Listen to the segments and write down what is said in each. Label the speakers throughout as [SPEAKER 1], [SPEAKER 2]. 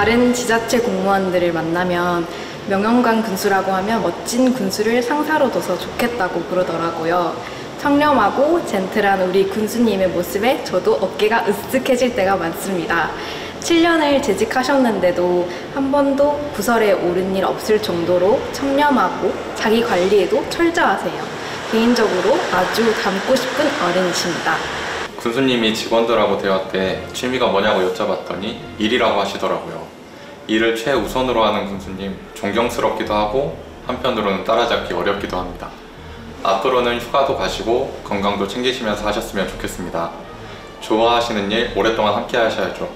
[SPEAKER 1] 다른 지자체 공무원들을 만나면 명령관 군수라고 하면 멋진 군수를 상사로 둬서 좋겠다고 부르더라고요. 청렴하고 젠틀한 우리 군수님의 모습에 저도 어깨가 으쓱해질 때가 많습니다. 7년을 재직하셨는데도 한 번도 부설에 오른 일 없을 정도로 청렴하고 자기 관리에도 철저하세요. 개인적으로 아주 닮고 싶은 어른이십니다.
[SPEAKER 2] 군수님이 직원들하고 대화 때 취미가 뭐냐고 여쭤봤더니 일이라고 하시더라고요. 일을 최우선으로 하는 군수님, 존경스럽기도 하고 한편으로는 따라잡기 어렵기도 합니다. 앞으로는 휴가도 가시고 건강도 챙기시면서 하셨으면 좋겠습니다. 좋아하시는 일 오랫동안 함께 하셔야죠.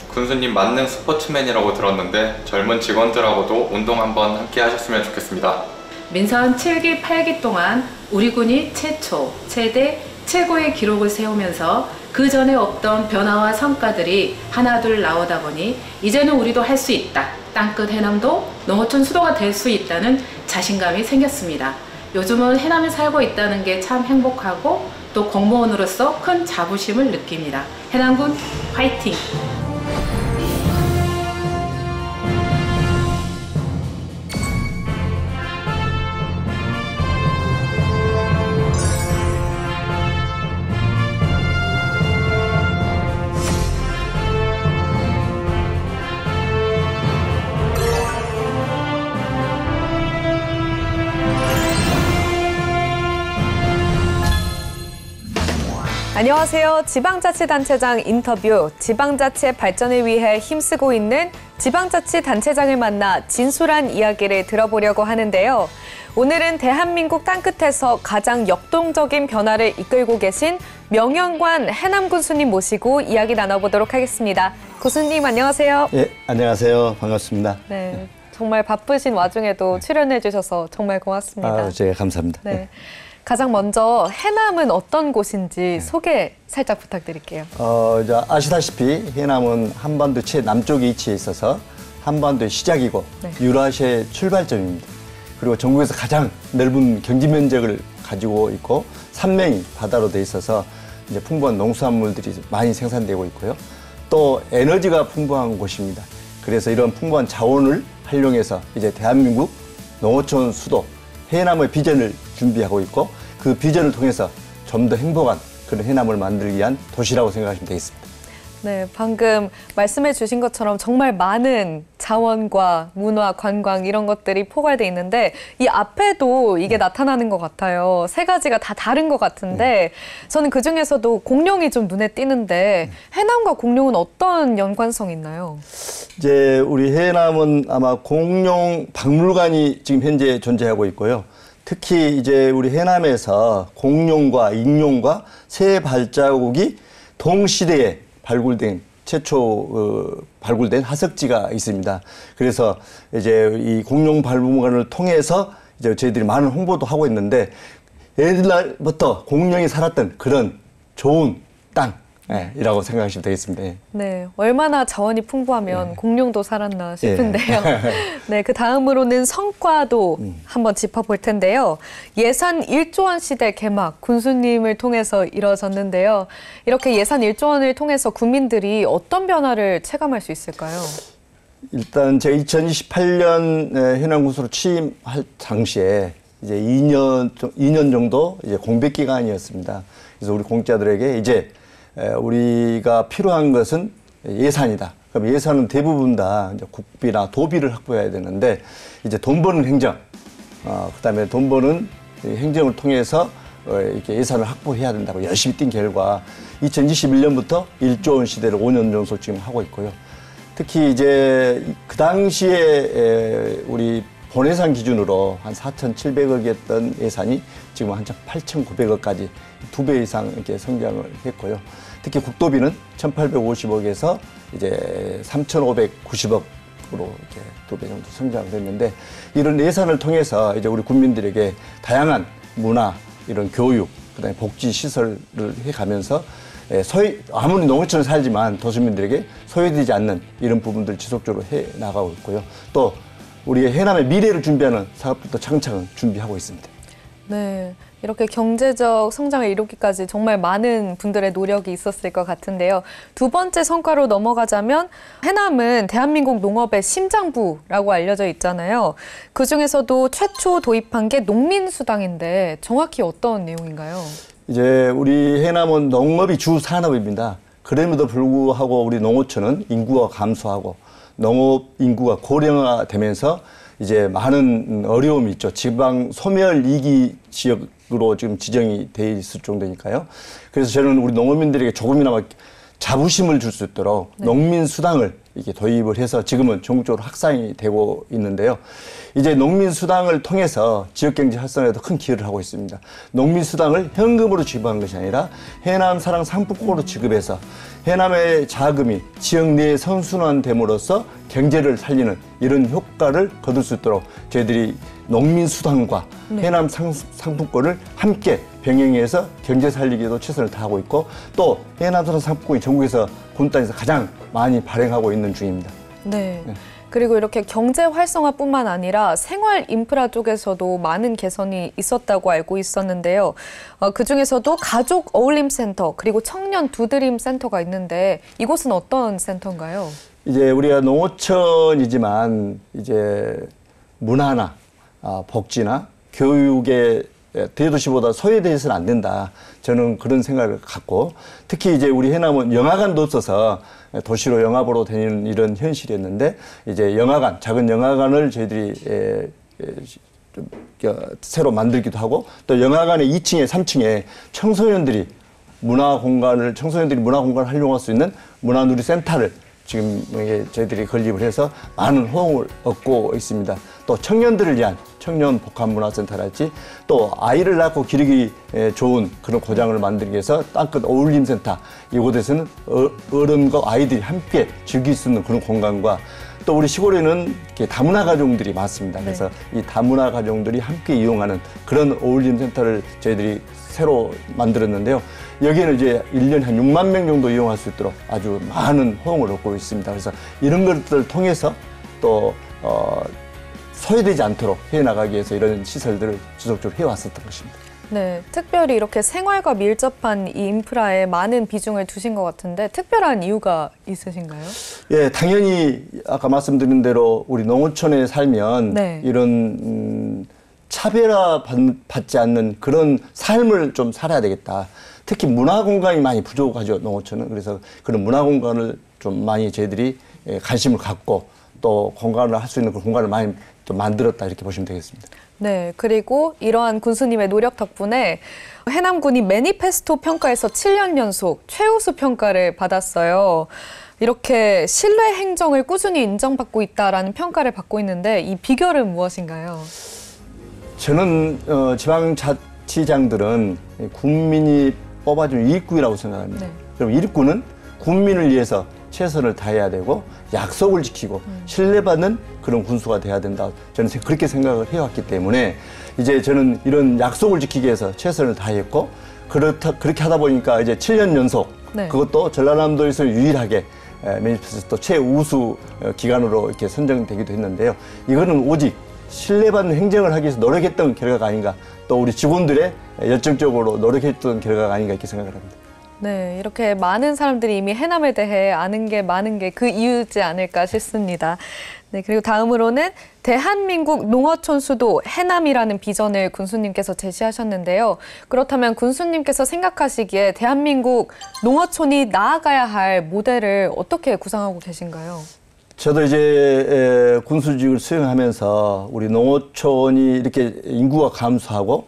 [SPEAKER 2] 군수님 만능 스포츠맨이라고 들었는데 젊은 직원들하고도 운동 한번 함께 하셨으면 좋겠습니다.
[SPEAKER 3] 민선 7기 8기 동안 우리 군이 최초, 최대, 최고의 기록을 세우면서 그 전에 없던 변화와 성과들이 하나둘 나오다 보니 이제는 우리도 할 수 있다. 땅끝 해남도 농어촌 수도가 될 수 있다는 자신감이 생겼습니다. 요즘은 해남에 살고 있다는 게 참 행복하고 또 공무원으로서 큰 자부심을 느낍니다. 해남군 화이팅!
[SPEAKER 4] 안녕하세요. 지방자치단체장 인터뷰, 지방자치 발전을 위해 힘쓰고 있는 지방자치단체장을 만나 진솔한 이야기를 들어보려고 하는데요. 오늘은 대한민국 땅끝에서 가장 역동적인 변화를 이끌고 계신 명연관 해남 군수님 모시고 이야기 나눠보도록 하겠습니다. 군수님 안녕하세요.
[SPEAKER 5] 예, 안녕하세요. 반갑습니다.
[SPEAKER 4] 네, 정말 바쁘신 와중에도 출연해 주셔서 정말 고맙습니다.
[SPEAKER 5] 제가 감사합니다.
[SPEAKER 4] 네. 가장 먼저 해남은 어떤 곳인지 소개 살짝 부탁드릴게요.
[SPEAKER 5] 아시다시피 해남은 한반도 최남쪽에 위치해 있어서 한반도의 시작이고 유라시아의 출발점입니다. 그리고 전국에서 가장 넓은 경지 면적을 가지고 있고 산맥이 바다로 돼 있어서 이제 풍부한 농수산물들이 많이 생산되고 있고요. 또 에너지가 풍부한 곳입니다. 그래서 이런 풍부한 자원을 활용해서 이제 대한민국 농어촌 수도 해남의 비전을 준비하고 있고 그 비전을 통해서 좀 더 행복한 그런 해남을 만들기 위한 도시라고 생각하시면 되겠습니다.
[SPEAKER 4] 네, 방금 말씀해 주신 것처럼 정말 많은 자원과 문화, 관광 이런 것들이 포괄돼 있는데 이 앞에도 이게 나타나는 것 같아요. 세 가지가 다 다른 것 같은데 저는 그중에서도 공룡이 좀 눈에 띄는데 해남과 공룡은 어떤 연관성이 있나요?
[SPEAKER 5] 이제 우리 해남은 아마 공룡 박물관이 지금 현재 존재하고 있고요. 특히 이제 우리 해남에서 공룡과 익룡과 새 발자국이 동시대에 발굴된 최초 발굴된 화석지가 있습니다. 그래서 이제 이 공룡 박물관을 통해서 이제 저희들이 많은 홍보도 하고 있는데 옛날부터 공룡이 살았던 그런 좋은 땅이라고 생각하시면 되겠습니다.
[SPEAKER 4] 네, 얼마나 자원이 풍부하면 공룡도 살았나 싶은데요. 네, 그 다음으로는 성과도 한번 짚어볼 텐데요. 예산 1조 원 시대 개막 군수님을 통해서 이뤄졌는데요. 이렇게 예산 1조 원을 통해서 국민들이 어떤 변화를 체감할 수 있을까요?
[SPEAKER 5] 일단 제가 2028년 해남 군수로 취임할 당시에 이제 2년 정도 이제 공백 기간이었습니다. 그래서 우리 공직자들에게 이제 우리가 필요한 것은 예산이다. 그럼 예산은 대부분 다 이제 국비나 도비를 확보해야 되는데 이제 돈 버는 행정, 그다음에 돈 버는 행정을 통해서 이렇게 예산을 확보해야 된다고 열심히 뛴 결과 2021년부터 1조 원 시대를 5년 정도 지금 하고 있고요. 특히 이제 그 당시에 우리 본예산 기준으로 한 4,700억이었던 예산이 지금 한 8,900억까지 2배 이상 이렇게 성장을 했고요. 특히 국도비는 1,850억에서 이제 3,590억으로 이렇게 2배 정도 성장을 했는데 이런 예산을 통해서 이제 우리 국민들에게 다양한 문화, 이런 교육, 그다음에 복지 시설을 해가면서 아무리 농어촌에 살지만 도시민들에게 소외되지 않는 이런 부분들을 지속적으로 해 나가고 있고요. 또 우리 해남의 미래를 준비하는 사업부터 차근차근 준비하고 있습니다.
[SPEAKER 4] 네, 이렇게 경제적 성장을 이루기까지 정말 많은 분들의 노력이 있었을 것 같은데요. 두 번째 성과로 넘어가자면 해남은 대한민국 농업의 심장부라고 알려져 있잖아요. 그중에서도 최초 도입한 게 농민수당인데 정확히 어떤 내용인가요?
[SPEAKER 5] 이제 우리 해남은 농업이 주 산업입니다. 그럼에도 불구하고 우리 농어촌은 인구가 감소하고 농업 인구가 고령화되면서 이제 많은 어려움이 있죠. 지방 소멸 위기 지역으로 지금 지정이 돼 있을 정도니까요. 그래서 저는 우리 농어민들에게 조금이나마 자부심을 줄 수 있도록 농민 수당을 이렇게 도입을 해서 지금은 전국적으로 확산이 되고 있는데요. 이제 농민 수당을 통해서 지역 경제 활성화에도 큰 기여를 하고 있습니다. 농민 수당을 현금으로 지급한 것이 아니라 해남 사랑 상품권으로 지급해서 해남의 자금이 지역 내에 선순환됨으로써 경제를 살리는 이런 효과를 거둘 수 있도록 저희들이 농민 수당과 해남 상품권을 함께 병행해서 경제 살리기에도 최선을 다하고 있고 또 해남 사랑 상품권이 전국에서 본단에서 가장 많이 발행하고 있는 중입니다.
[SPEAKER 4] 네. 그리고 이렇게 경제 활성화뿐만 아니라 생활 인프라 쪽에서도 많은 개선이 있었다고 알고 있었는데요. 그중에서도 가족 어울림 센터 그리고 청년 두드림 센터가 있는데 이곳은 어떤 센터인가요?
[SPEAKER 5] 이제 우리가 농어촌이지만 이제 문화나 복지나 교육에 대도시보다 소외돼서는 안 된다. 저는 그런 생각을 갖고 특히 이제 우리 해남은 영화관도 없어서 도시로 영화 보러 다니는 이런 현실이었는데 이제 영화관, 작은 영화관을 저희들이 좀 새로 만들기도 하고 또 영화관의 2층에 3층에 청소년들이 문화 공간을 활용할 수 있는 문화누리센터를 지금 저희들이 건립을 해서 많은 호응을 얻고 있습니다. 또 청년들을 위한 청년 복합문화센터랄지 또 아이를 낳고 기르기 좋은 그런 고장을 만들기 위해서 땅끝 어울림센터 이곳에서는 어른과 아이들이 함께 즐길 수 있는 그런 공간과 또 우리 시골에는 이렇게 다문화 가정들이 많습니다. 그래서 이 다문화 가정들이 함께 이용하는 그런 어울림센터를 저희들이 새로 만들었는데요. 여기는 이제 1년에 한 6만 명 정도 이용할 수 있도록 아주 많은 호응을 얻고 있습니다. 그래서 이런 것들을 통해서 또 소외되지 않도록 해나가기 위해서 이런 시설들을 지속적으로 해왔었던 것입니다.
[SPEAKER 4] 네, 특별히 이렇게 생활과 밀접한 이 인프라에 많은 비중을 두신 것 같은데 특별한 이유가 있으신가요?
[SPEAKER 5] 예, 당연히 아까 말씀드린 대로 우리 농어촌에 살면 이런 차별화 받지 않는 그런 삶을 좀 살아야 되겠다. 특히 문화 공간이 많이 부족하죠, 농어촌은. 그래서 그런 문화 공간을 좀 많이 저희들이 관심을 갖고 또 공간을 할 수 있는 그런 공간을 많이 좀 만들었다 이렇게 보시면 되겠습니다.
[SPEAKER 4] 네, 그리고 이러한 군수님의 노력 덕분에 해남군이 매니페스토 평가에서 7년 연속 최우수 평가를 받았어요. 이렇게 신뢰 행정을 꾸준히 인정받고 있다라는 평가를 받고 있는데 이 비결은 무엇인가요?
[SPEAKER 5] 저는 지방자치장들은 국민이 뽑아준 일꾼이라고 생각합니다. 그럼 일꾼은 국민을 위해서 최선을 다해야 되고 약속을 지키고 신뢰받는 그런 군수가 돼야 된다. 저는 그렇게 생각을 해왔기 때문에 이제 저는 이런 약속을 지키기 위해서 최선을 다했고 그렇게 하다 보니까 이제 7년 연속 그것도 전라남도에서 유일하게 매니페스토 최우수 기관으로 이렇게 선정되기도 했는데요. 이거는 오직 신뢰받는 행정을 하기 위해서 노력했던 결과가 아닌가 또 우리 직원들의 열정적으로 노력했던 결과가 아닌가 이렇게 생각을 합니다.
[SPEAKER 4] 네, 이렇게 많은 사람들이 이미 해남에 대해 아는 게 많은 게 그 이유지 않을까 싶습니다. 네, 그리고 다음으로는 대한민국 농어촌 수도 해남이라는 비전을 군수님께서 제시하셨는데요. 그렇다면 군수님께서 생각하시기에 대한민국 농어촌이 나아가야 할 모델을 어떻게 구상하고 계신가요?
[SPEAKER 5] 저도 이제 군수직을 수행하면서 우리 농어촌이 이렇게 인구가 감소하고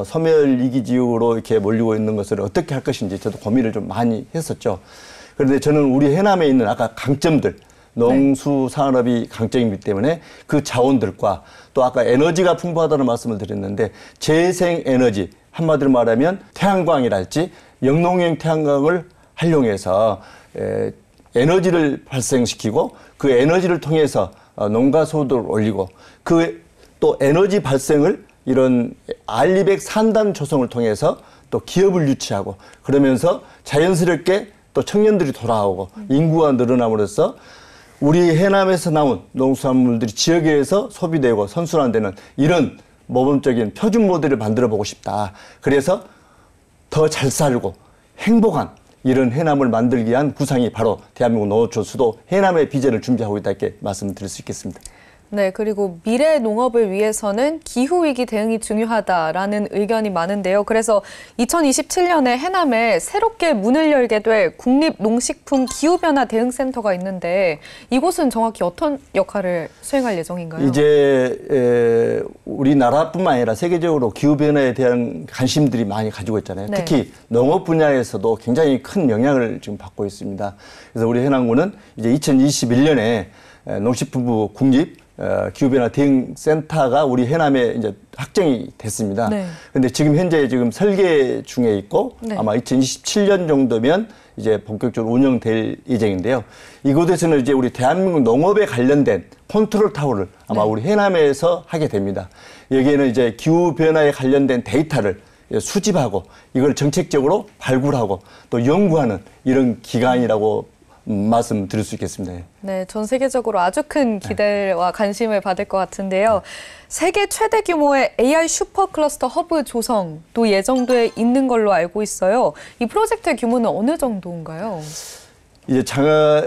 [SPEAKER 5] 소멸 위기 지역으로 이렇게 몰리고 있는 것을 어떻게 할 것인지 저도 고민을 좀 많이 했었죠. 그런데 저는 우리 해남에 있는 아까 강점들, 농수산업이 강점이기 때문에 그 자원들과 또 아까 에너지가 풍부하다는 말씀을 드렸는데 재생에너지, 한마디로 말하면 태양광이랄지 영농형 태양광을 활용해서 에너지를 발생시키고 그 에너지를 통해서 농가 소득을 올리고 그 또 에너지 발생을 이런 알리백 산단 조성을 통해서 또 기업을 유치하고 그러면서 자연스럽게 또 청년들이 돌아오고 인구가 늘어남으로써 우리 해남에서 나온 농수산물들이 지역에서 소비되고 선순환되는 이런 모범적인 표준 모델을 만들어 보고 싶다. 그래서 더 잘 살고 행복한 이런 해남을 만들기 위한 구상이 바로 대한민국 농어촌 수도 해남의 비전을 준비하고 있다 이렇게 말씀드릴 수 있겠습니다.
[SPEAKER 4] 네, 그리고 미래 농업을 위해서는 기후위기 대응이 중요하다라는 의견이 많은데요. 그래서 2027년에 해남에 새롭게 문을 열게 될 국립농식품 기후변화 대응센터가 있는데 이곳은 정확히 어떤 역할을 수행할 예정인가요?
[SPEAKER 5] 이제 우리나라뿐만 아니라 세계적으로 기후변화에 대한 관심들이 많이 가지고 있잖아요.
[SPEAKER 4] 네.
[SPEAKER 5] 특히 농업 분야에서도 굉장히 큰 영향을 지금 받고 있습니다. 그래서 우리 해남군은 이제 2021년에 농식품부 국립 기후변화 대응센터가 우리 해남에 이제 확정이 됐습니다.
[SPEAKER 4] 네.
[SPEAKER 5] 근데 지금 현재 설계 중에 있고
[SPEAKER 4] 네.
[SPEAKER 5] 아마 2027년 정도면 이제 본격적으로 운영될 예정인데요. 이곳에서는 이제 우리 대한민국 농업에 관련된 컨트롤 타워를 아마
[SPEAKER 4] 네.
[SPEAKER 5] 우리 해남에서 하게 됩니다. 여기에는 이제 기후변화에 관련된 데이터를 수집하고 이걸 정책적으로 발굴하고 또 연구하는 이런 기관이라고 말씀드릴 수 있겠습니다.
[SPEAKER 4] 네, 전 세계적으로 아주 큰 기대와 관심을 받을 것 같은데요. 세계 최대 규모의 AI 슈퍼 클러스터 허브 조성도 예정돼 있는 걸로 알고 있어요. 이 프로젝트의 규모는 어느 정도인가요?
[SPEAKER 5] 이제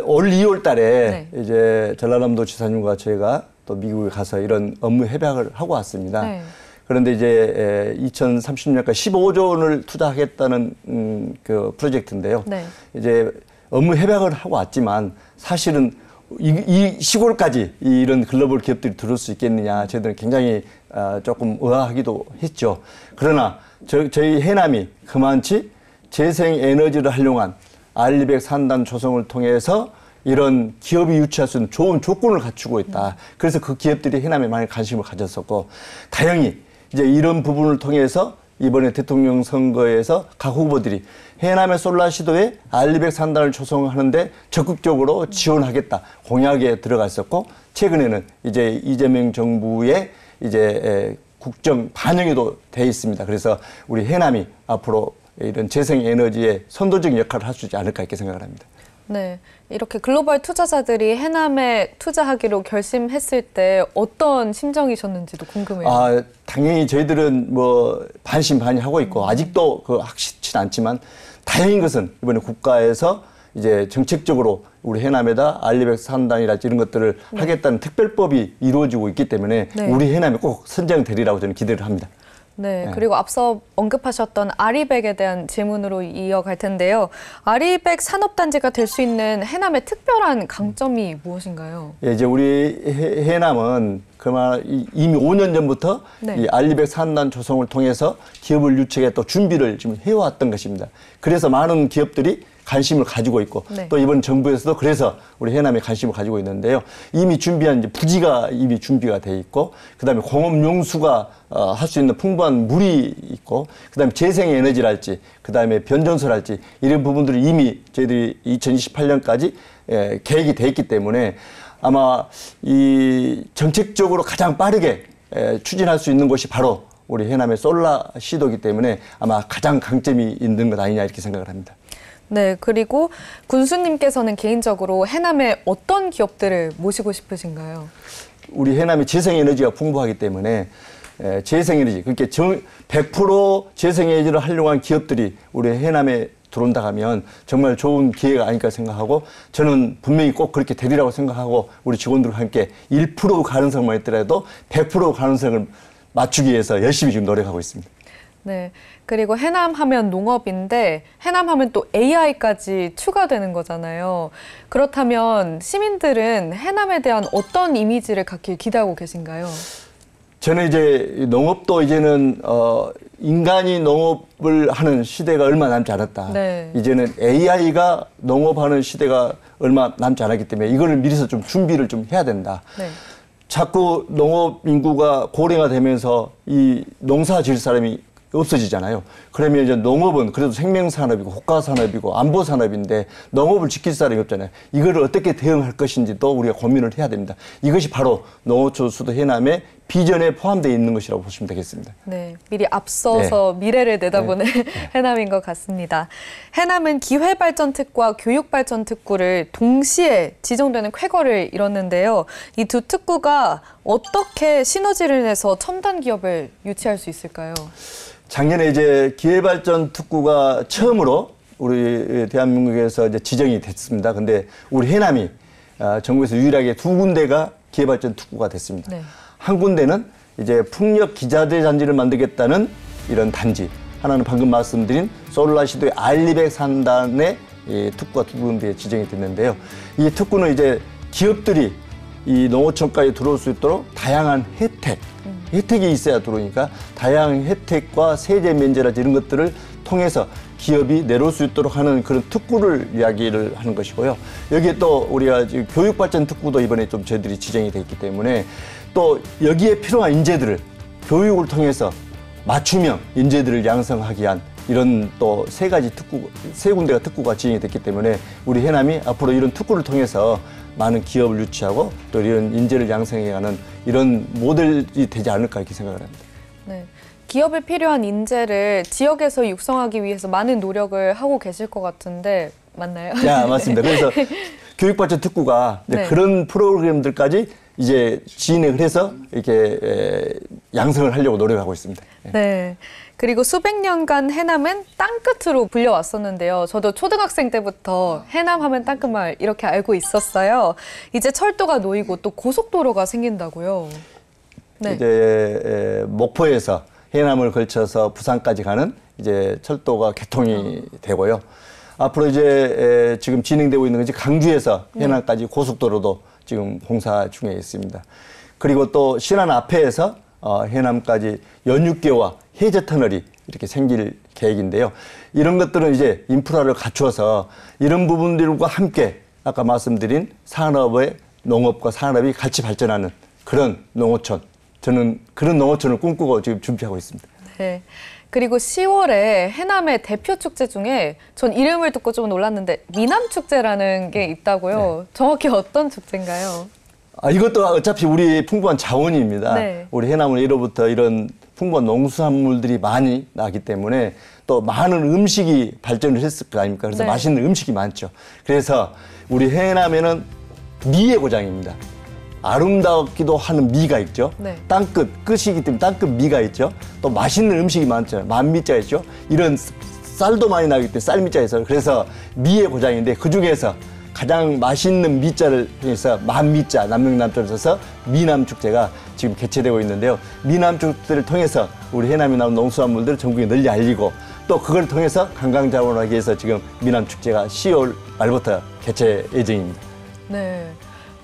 [SPEAKER 5] 올 2월 달에
[SPEAKER 4] 네.
[SPEAKER 5] 이제 전라남도 지사님과 저희가 또 미국에 가서 이런 업무 협약을 하고 왔습니다.
[SPEAKER 4] 네.
[SPEAKER 5] 그런데 이제 2030년까지 15조 원을 투자하겠다는 그 프로젝트인데요.
[SPEAKER 4] 네.
[SPEAKER 5] 이제 업무 협약을 하고 왔지만 사실은 이 시골까지 이런 글로벌 기업들이 들어올 수 있겠느냐 저희들은 굉장히 조금 의아하기도 했죠. 그러나 저희 해남이 그만치 재생에너지를 활용한 R200 산단 조성을 통해서 이런 기업이 유치할 수 있는 좋은 조건을 갖추고 있다. 그래서 그 기업들이 해남에 많이 관심을 가졌었고 다행히 이제 이런 부분을 통해서 이번에 대통령 선거에서 각 후보들이 해남의 솔라 시도에 R200 산단을 조성하는데 적극적으로 지원하겠다 공약에 들어가 있었고 최근에는 이제 이재명 정부의 이제 국정 반영에도 돼 있습니다. 그래서 우리 해남이 앞으로 이런 재생에너지의 선도적인 역할을 할 수 있지 않을까 이렇게 생각을 합니다.
[SPEAKER 4] 네, 이렇게 글로벌 투자자들이 해남에 투자하기로 결심했을 때 어떤 심정이셨는지도 궁금해요.
[SPEAKER 5] 당연히 저희들은 뭐 반신반의하고 있고 아직도 확실치 않지만 다행인 것은 이번에 국가에서 이제 정책적으로 우리 해남에다 R200 산단이랄지 이런 것들을 하겠다는 특별법이 이루어지고 있기 때문에
[SPEAKER 4] 네.
[SPEAKER 5] 우리 해남이 꼭 선정되리라고 저는 기대를 합니다.
[SPEAKER 4] 네, 그리고 앞서 언급하셨던 R200에 대한 질문으로 이어갈 텐데요. R200 산업단지가 될 수 있는 해남의 특별한 강점이 무엇인가요?
[SPEAKER 5] 예, 이제 우리 해남은 그만 이미 5년 전부터
[SPEAKER 4] 네.
[SPEAKER 5] 이 R200 산단 조성을 통해서 기업을 유치해 또 준비를 지금 해왔던 것입니다. 그래서 많은 기업들이 관심을 가지고 있고
[SPEAKER 4] 네.
[SPEAKER 5] 또 이번 정부에서도 그래서 우리 해남에 관심을 가지고 있는데요. 이미 준비한 이제 부지가 이미 준비가 돼 있고 그다음에 공업 용수가 할 수 있는 풍부한 물이 있고 그다음에 재생에너지랄지 그다음에 변전소랄지 이런 부분들이 이미 저희들이 2028년까지 계획이 돼 있기 때문에 아마 이 정책적으로 가장 빠르게 추진할 수 있는 곳이 바로 우리 해남의 솔라 시도이기 때문에 아마 가장 강점이 있는 것 아니냐 이렇게 생각을 합니다.
[SPEAKER 4] 네, 그리고 군수님께서는 개인적으로 해남에 어떤 기업들을 모시고 싶으신가요?
[SPEAKER 5] 우리 해남이 재생에너지가 풍부하기 때문에 재생에너지, 그러니까 100% 재생에너지를 활용한 기업들이 우리 해남에 들어온다 하면 정말 좋은 기회가 아닐까 생각하고 저는 분명히 꼭 그렇게 되리라고 생각하고 우리 직원들과 함께 1% 가능성만 있더라도 100% 가능성을 맞추기 위해서 열심히 지금 노력하고 있습니다.
[SPEAKER 4] 네, 그리고 해남 하면 농업인데 해남 하면 또 AI까지 추가되는 거잖아요. 그렇다면 시민들은 해남에 대한 어떤 이미지를 갖길 기대하고 계신가요?
[SPEAKER 5] 저는 이제 농업도 이제는 인간이 농업을 하는 시대가 얼마 남지 않았다.
[SPEAKER 4] 네.
[SPEAKER 5] 이제는 AI가 농업하는 시대가 얼마 남지 않았기 때문에 이걸 미리서 좀 준비를 좀 해야 된다.
[SPEAKER 4] 네.
[SPEAKER 5] 자꾸 농업 인구가 고령화 되면서 이 농사 지을 사람이 없어지잖아요. 그러면 이제 농업은 그래도 생명산업이고 호가산업이고 안보산업인데 농업을 지킬 사람이 없잖아요. 이거를 어떻게 대응할 것인지도 우리가 고민을 해야 됩니다. 이것이 바로 농어촌 수도 해남의 비전에 포함되어 있는 것이라고 보시면 되겠습니다.
[SPEAKER 4] 네, 미리 앞서서 미래를 내다보는 해남인 것 같습니다. 해남은 기회발전특구와 교육발전특구를 동시에 지정되는 쾌거를 이뤘는데요. 이 두 특구가 어떻게 시너지를 내서 첨단 기업을 유치할 수 있을까요?
[SPEAKER 5] 작년에 이제 기회발전특구가 처음으로 우리 대한민국에서 이제 지정이 됐습니다. 근데 우리 해남이 전국에서 유일하게 두 군데가 기회발전특구가 됐습니다.
[SPEAKER 4] 네.
[SPEAKER 5] 한 군데는 이제 풍력 기자재 잔지를 만들겠다는 이런 단지, 하나는 방금 말씀드린 솔라시도의 R200 산단의 이 특구가 두 군데에 지정이 됐는데요. 이 특구는 이제 기업들이 이 농어촌까지 들어올 수 있도록 다양한 혜택이 있어야 들어오니까 다양한 혜택과 세제 면제라든지 이런 것들을 통해서 기업이 내려올 수 있도록 하는 그런 특구를 이야기를 하는 것이고요. 여기에 또 우리가 지금 교육발전 특구도 이번에 좀 저희들이 지정이 되어 있기 때문에 또 여기에 필요한 인재들을 교육을 통해서 맞춤형 인재들을 양성하기 위한 이런 또 세 군데가 특구가 지정이 됐기 때문에 우리 해남이 앞으로 이런 특구를 통해서 많은 기업을 유치하고 또 이런 인재를 양성해가는 이런 모델이 되지 않을까 이렇게 생각을 합니다.
[SPEAKER 4] 네. 기업에 필요한 인재를 지역에서 육성하기 위해서 많은 노력을 하고 계실 것 같은데 맞나요?
[SPEAKER 5] 네, 맞습니다. 그래서 교육발전 특구가 이제 그런 프로그램들까지 이제 진행을 해서 이렇게 양성을 하려고 노력하고 있습니다.
[SPEAKER 4] 네. 그리고 수백 년간 해남은 땅끝으로 불려왔었는데요. 저도 초등학생 때부터 해남 하면 땅끝마을 이렇게 알고 있었어요. 이제 철도가 놓이고 또 고속도로가 생긴다고요. 네.
[SPEAKER 5] 이제 목포에서 해남을 걸쳐서 부산까지 가는 이제 철도가 개통이 되고요. 앞으로 이제 지금 진행되고 있는 것이 강주에서 해남까지 고속도로도 지금 공사 중에 있습니다. 그리고 또 신안 앞에에서 해남까지 연육교와 해저 터널이 이렇게 생길 계획인데요. 이런 것들은 이제 인프라를 갖추어서 이런 부분들과 함께 아까 말씀드린 산업의 농업과 산업이 같이 발전하는 그런 농어촌. 저는 그런 농어촌을 꿈꾸고 지금 준비하고 있습니다.
[SPEAKER 4] 네. 그리고 10월에 해남의 대표 축제 중에 전 이름을 듣고 좀 놀랐는데 미남축제라는 게 있다고요. 정확히 어떤 축제인가요?
[SPEAKER 5] 이것도 어차피 우리 풍부한 자원입니다.
[SPEAKER 4] 네.
[SPEAKER 5] 우리 해남은 예로부터 이런 풍부한 농수산물들이 많이 나기 때문에 또 많은 음식이 발전을 했을 거 아닙니까? 그래서
[SPEAKER 4] 네.
[SPEAKER 5] 맛있는 음식이 많죠. 그래서 우리 해남에는 미의 고장입니다. 아름답기도 하는 미가 있죠.
[SPEAKER 4] 네.
[SPEAKER 5] 끝이기 때문에 땅끝 미가 있죠. 또 맛있는 음식이 많잖아요. 만미자 있죠. 이런 쌀도 많이 나기 때문에 쌀미자에서 그래서 미의 고장인데 그중에서 가장 맛있는 미자를 통해서 만미자, 남명남자를 써서 미남축제가 지금 개최되고 있는데요. 미남축제를 통해서 우리 해남에 나온 농수산물들을 전국에 널리 알리고 또 그걸 통해서 관광자원하기 위해서 지금 미남축제가 10월 말부터 개최 예정입니다.
[SPEAKER 4] 네.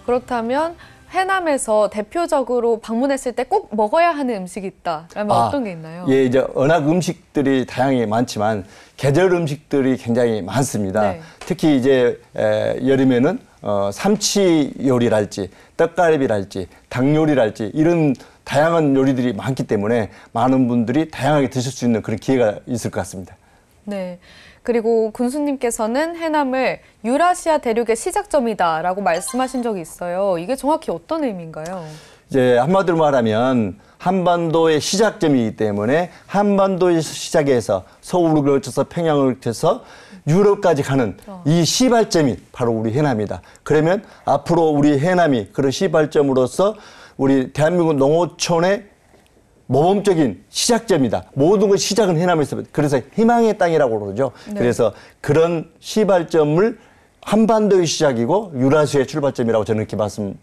[SPEAKER 4] 그렇다면 해남에서 대표적으로 방문했을 때 꼭 먹어야 하는 음식이 있다라면 어떤 게 있나요?
[SPEAKER 5] 예, 이제 워낙 음식들이 다양하게 많지만 계절 음식들이 굉장히 많습니다.
[SPEAKER 4] 네.
[SPEAKER 5] 특히 이제 여름에는 삼치 요리랄지 떡갈비랄지 닭 요리랄지 이런 다양한 요리들이 많기 때문에 많은 분들이 다양하게 드실 수 있는 그런 기회가 있을 것 같습니다.
[SPEAKER 4] 네. 그리고 군수님께서는 해남을 유라시아 대륙의 시작점이다라고 말씀하신 적이 있어요. 이게 정확히 어떤 의미인가요?
[SPEAKER 5] 이제 한마디로 말하면 한반도의 시작점이기 때문에 한반도의 시작에서 서울을 거쳐서 평양을 거쳐서 유럽까지 가는 이 시발점이 바로 우리 해남이다. 그러면 앞으로 우리 해남이 그런 시발점으로서 우리 대한민국 농어촌의 모범적인 시작점이다. 모든 것 시작은 해남에서. 그래서 희망의 땅이라고 그러죠.
[SPEAKER 4] 네.
[SPEAKER 5] 그래서 그런 시발점을 한반도의 시작이고 유라시아의 출발점이라고 저는 이렇게 말씀을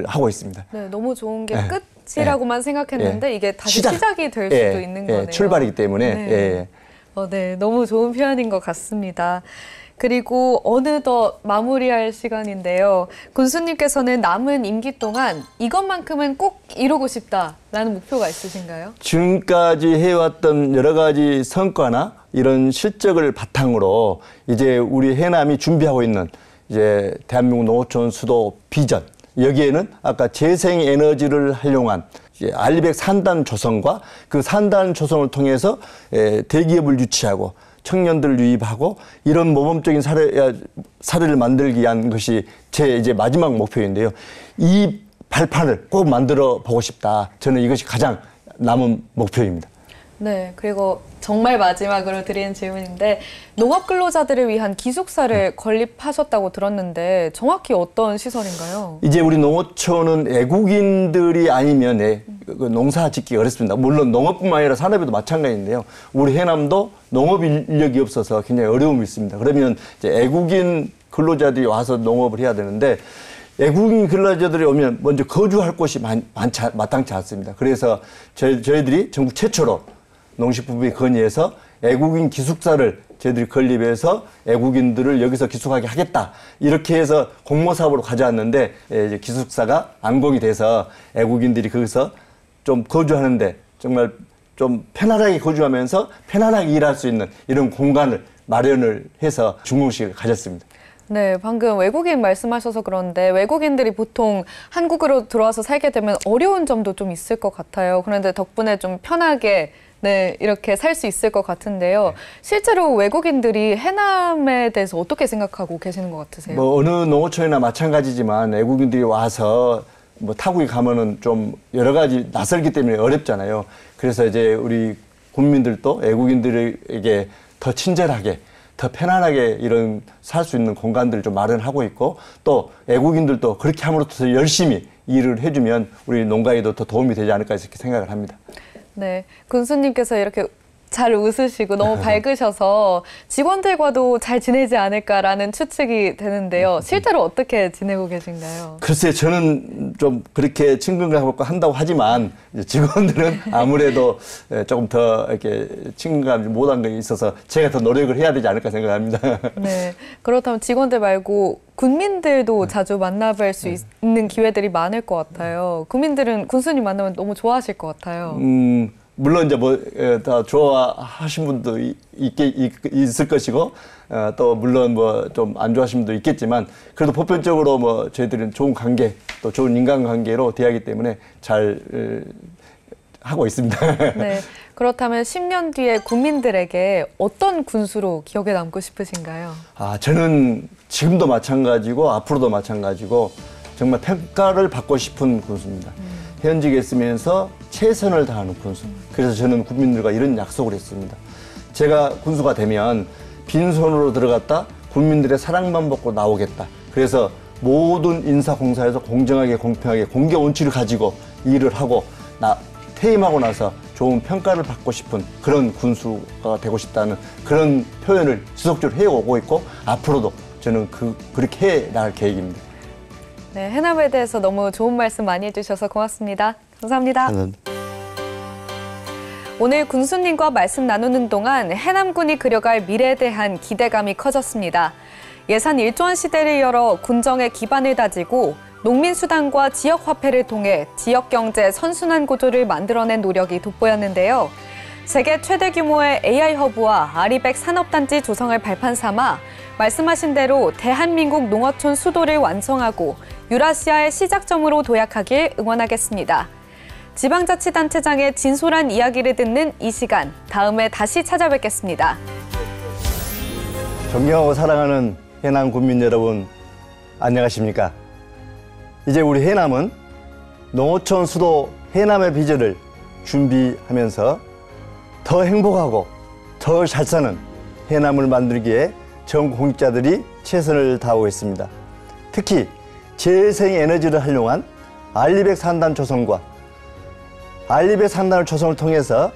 [SPEAKER 5] 하고 있습니다.
[SPEAKER 4] 네, 너무 좋은 게
[SPEAKER 5] 네.
[SPEAKER 4] 끝이라고만 생각했는데 이게 다시 시작이 될 수도 있는 거네요.
[SPEAKER 5] 출발이기 때문에.
[SPEAKER 4] 네. 네, 너무 좋은 표현인 것 같습니다. 그리고 어느덧 마무리할 시간인데요. 군수님께서는 남은 임기 동안 이것만큼은 꼭 이루고 싶다라는 목표가 있으신가요?
[SPEAKER 5] 지금까지 해왔던 여러 가지 성과나 이런 실적을 바탕으로 이제 우리 해남이 준비하고 있는 이제 대한민국 농어촌 수도 비전. 여기에는 아까 재생에너지를 활용한 R200 산단 조성과 그 산단 조성을 통해서 대기업을 유치하고 청년들을 유입하고 이런 모범적인 사례를 만들기 위한 것이 제 이제 마지막 목표인데요. 이 발판을 꼭 만들어 보고 싶다. 저는 이것이 가장 남은 목표입니다.
[SPEAKER 4] 네, 그리고 정말 마지막으로 드리는 질문인데 농업 근로자들을 위한 기숙사를 건립하셨다고 들었는데 정확히 어떤 시설인가요?
[SPEAKER 5] 이제 우리 농어촌은 외국인들이 아니면 농사 짓기 어렵습니다. 물론 농업뿐만 아니라 산업에도 마찬가지인데요. 우리 해남도 농업 인력이 없어서 굉장히 어려움이 있습니다. 그러면 이제 외국인 근로자들이 와서 농업을 해야 되는데 외국인 근로자들이 오면 먼저 거주할 곳이 마땅치 않습니다. 그래서 저희들이 전국 최초로 농식품부에 건의해서 외국인 기숙사를 저희들이 건립해서 외국인들을 여기서 기숙하게 하겠다. 이렇게 해서 공모사업으로 가져왔는데 이제 기숙사가 완공이 돼서 외국인들이 거기서 좀 거주하는데 정말 좀 편안하게 거주하면서 편안하게 일할 수 있는 이런 공간을 마련을 해서 준공식을 가졌습니다.
[SPEAKER 4] 네, 방금 외국인 말씀하셔서 그런데 외국인들이 보통 한국으로 들어와서 살게 되면 어려운 점도 좀 있을 것 같아요. 그런데 덕분에 좀 편하게 네, 이렇게 살 수 있을 것 같은데요. 실제로 외국인들이 해남에 대해서 어떻게 생각하고 계시는 것 같으세요?
[SPEAKER 5] 뭐 어느 농어촌이나 마찬가지지만 외국인들이 와서 뭐 타국에 가면은 좀 여러 가지 낯설기 때문에 어렵잖아요. 그래서 이제 우리 국민들도 외국인들에게 더 친절하게 더 편안하게 이런 살 수 있는 공간들을 좀 마련하고 있고 또 외국인들도 그렇게 함으로써 더 열심히 일을 해주면 우리 농가에도 더 도움이 되지 않을까 이렇게 생각을 합니다.
[SPEAKER 4] 네, 군수님께서 이렇게 잘 웃으시고 너무 밝으셔서 직원들과도 잘 지내지 않을까라는 추측이 되는데요. 실제로 어떻게 지내고 계신가요?
[SPEAKER 5] 글쎄 저는 좀 그렇게 친근감을 한다고 하지만 직원들은 아무래도 조금 더 이렇게 친근감이 못한 게 있어서 제가 더 노력을 해야 되지 않을까 생각합니다.
[SPEAKER 4] 네, 그렇다면 직원들 말고 군민들도 자주 만나뵐 수 있는 기회들이 많을 것 같아요. 군민들은 군수님 만나면 너무 좋아하실 것 같아요.
[SPEAKER 5] 물론 이제 다 좋아하신 분도 있을 것이고, 또 물론 뭐 좀 안 좋아하시는 분도 있겠지만, 그래도 보편적으로 뭐 저희들은 좋은 관계, 또 좋은 인간관계로 대하기 때문에 잘 하고 있습니다.
[SPEAKER 4] 네. 그렇다면 10년 뒤에 국민들에게 어떤 군수로 기억에 남고 싶으신가요?
[SPEAKER 5] 저는 지금도 마찬가지고, 앞으로도 마찬가지고, 정말 평가를 받고 싶은 군수입니다. 현직에 있으면서 최선을 다하는 군수. 그래서 저는 국민들과 이런 약속을 했습니다. 제가 군수가 되면 빈손으로 들어갔다 국민들의 사랑만 받고 나오겠다. 그래서 모든 인사공사에서 공정하게 공평하게 공개 원칙을 가지고 일을 하고 퇴임하고 나서 좋은 평가를 받고 싶은 그런 군수가 되고 싶다는 그런 표현을 지속적으로 해오고 있고 앞으로도 저는 그렇게 해 나갈 계획입니다.
[SPEAKER 4] 네, 해남에 대해서 너무 좋은 말씀 많이 해주셔서 고맙습니다. 감사합니다. 오늘 군수님과 말씀 나누는 동안 해남군이 그려갈 미래에 대한 기대감이 커졌습니다. 예산 1조 원 시대를 열어 군정의 기반을 다지고 농민수당과 지역화폐를 통해 지역경제 선순환 구조를 만들어낸 노력이 돋보였는데요. 세계 최대 규모의 AI 허브와 아리백 산업단지 조성을 발판 삼아 말씀하신 대로 대한민국 농어촌 수도를 완성하고 유라시아의 시작점으로 도약하길 응원하겠습니다. 지방자치단체장의 진솔한 이야기를 듣는 이 시간, 다음에 다시 찾아뵙겠습니다.
[SPEAKER 5] 존경하고 사랑하는 해남 국민 여러분, 안녕하십니까? 이제 우리 해남은 농어촌 수도 해남의 비전을 준비하면서 더 행복하고 더 잘 사는 해남을 만들기에 전 공직자들이 최선을 다하고 있습니다. 특히 재생에너지를 활용한 알리백 산단 조성과 알리백 산단을 조성을 통해서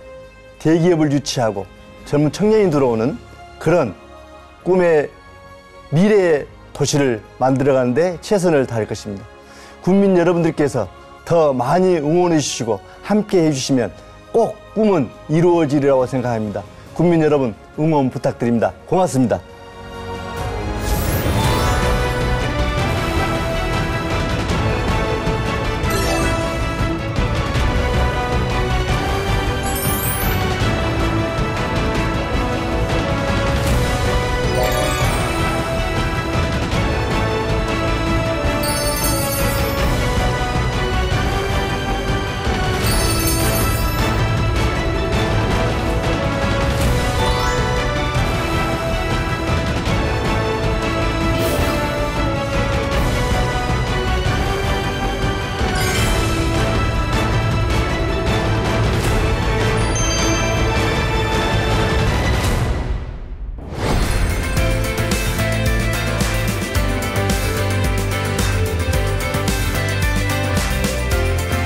[SPEAKER 5] 대기업을 유치하고 젊은 청년이 들어오는 그런 꿈의 미래의 도시를 만들어가는 데 최선을 다할 것입니다. 국민 여러분들께서 더 많이 응원해 주시고 함께 해주시면 꼭 꿈은 이루어지리라고 생각합니다. 국민 여러분 응원 부탁드립니다. 고맙습니다.